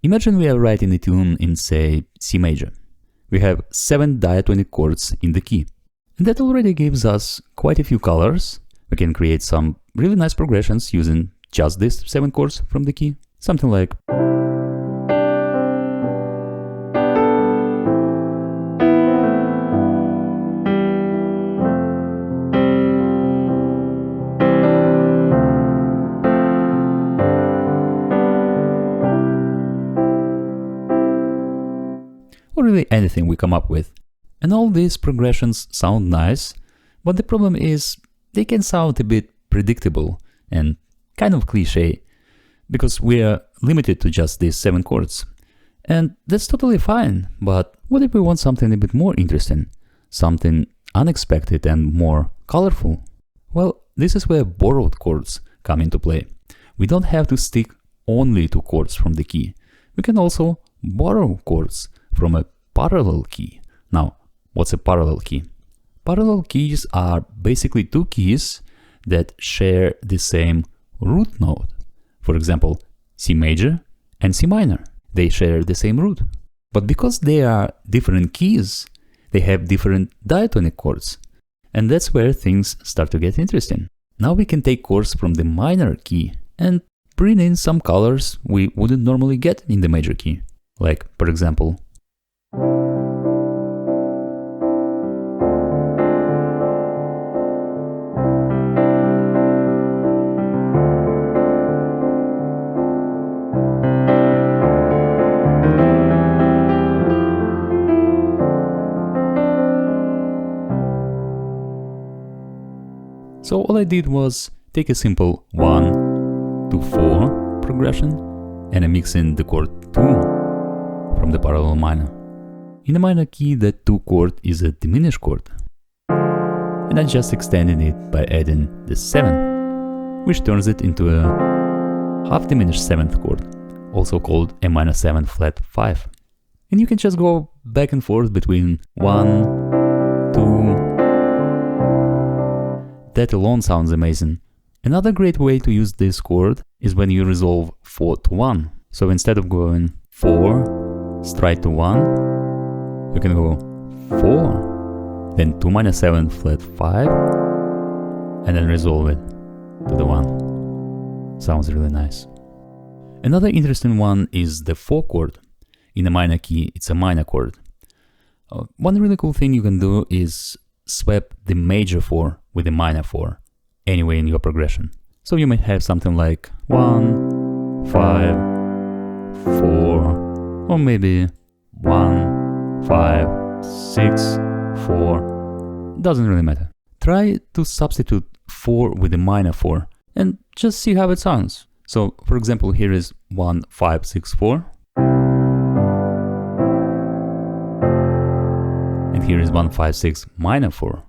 Imagine we are writing a tune in, say, C major. We have 7 diatonic chords in the key. And that already gives us quite a few colors. We can create some really nice progressions using just these 7 chords from the key. Something like... or really anything we come up with. And all these progressions sound nice, but the problem is they can sound a bit predictable and kind of cliché, because we are limited to just these 7 chords. And that's totally fine, but what if we want something a bit more interesting, something unexpected and more colorful? Well, this is where borrowed chords come into play. We don't have to stick only to chords from the key. We can also borrow chords from a parallel key. Now, what's a parallel key? Parallel keys are basically 2 keys that share the same root note. For example, C major and C minor. They share the same root. But because they are different keys, they have different diatonic chords. And that's where things start to get interesting. Now we can take chords from the minor key and bring in some colors we wouldn't normally get in the major key. Like, for example, so all I did was take a simple 1 to 4 progression and I mix in the chord 2 from the parallel minor. In the minor key, that 2 chord is a diminished chord. And I just extended it by adding the 7, which turns it into a half diminished 7th chord, also called a minor 7 flat 5. And you can just go back and forth between 1, 2. That alone sounds amazing. Another great way to use this chord is when you resolve 4 to 1. So instead of going 4 straight to 1, you can go 4, then 2 minor 7 flat 5, and then resolve it to the 1. Sounds really nice. Another interesting one is the 4 chord. In a minor key, it's a minor chord. One really cool thing you can do is swap the major 4 with the minor 4 anywhere in your progression. So you might have something like 1, 5, 4, or maybe 1, 5, 6, 4. Doesn't really matter. Try to substitute 4 with the minor 4 and just see how it sounds. So for example, here is 1, 5, 6, 4. And here is 1, 5, 6 minor 4.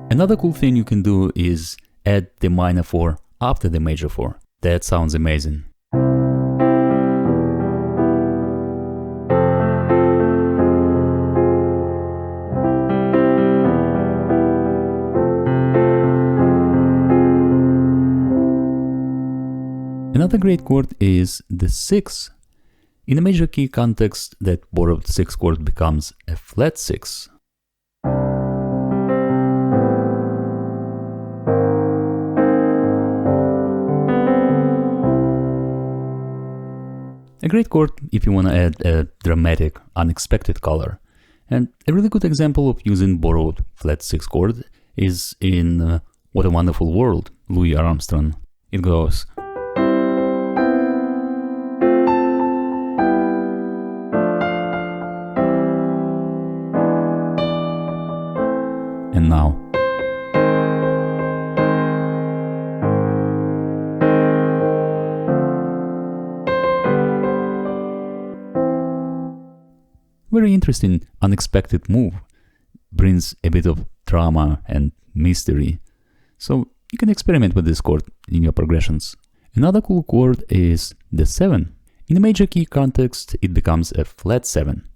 Another cool thing you can do is add the minor 4 after the major 4. That sounds amazing. Another great chord is the 6. In a major key context, that borrowed 6 chord becomes a flat 6. A great chord if you want to add a dramatic, unexpected color. And a really good example of using borrowed flat 6 chord is in What a Wonderful World, Louis Armstrong. It goes... and now. Very interesting, unexpected move. Brings a bit of drama and mystery. So you can experiment with this chord in your progressions. Another cool chord is the 7. In a major key context, it becomes a flat 7.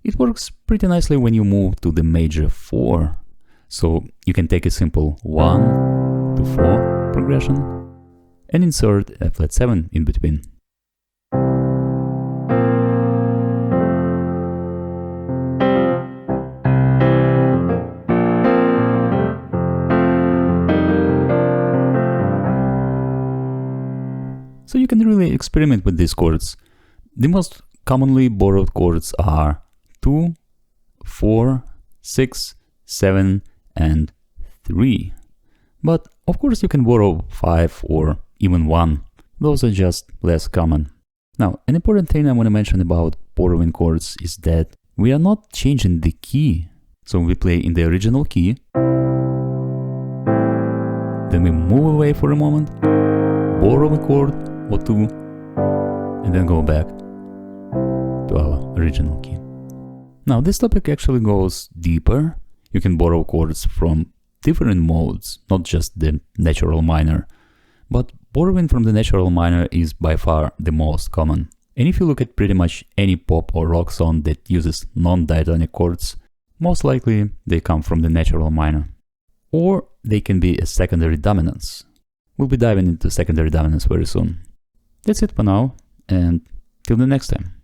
It works pretty nicely when you move to the major 4. So you can take a simple 1 to 4 progression and insert a flat 7 in between. So you can really experiment with these chords. The most commonly borrowed chords are 2, 4, 6, 7, and 3. But of course you can borrow 5 or even 1. Those are just less common. Now, an important thing I want to mention about borrowing chords is that we are not changing the key. So we play in the original key, then we move away for a moment, borrow a chord or 2, and then go back to our original key. Now, this topic actually goes deeper. You can borrow chords from different modes, not just the natural minor. But borrowing from the natural minor is by far the most common. And if you look at pretty much any pop or rock song that uses non-diatonic chords, most likely they come from the natural minor. Or they can be a secondary dominance. We'll be diving into secondary dominance very soon. That's it for now, and till the next time.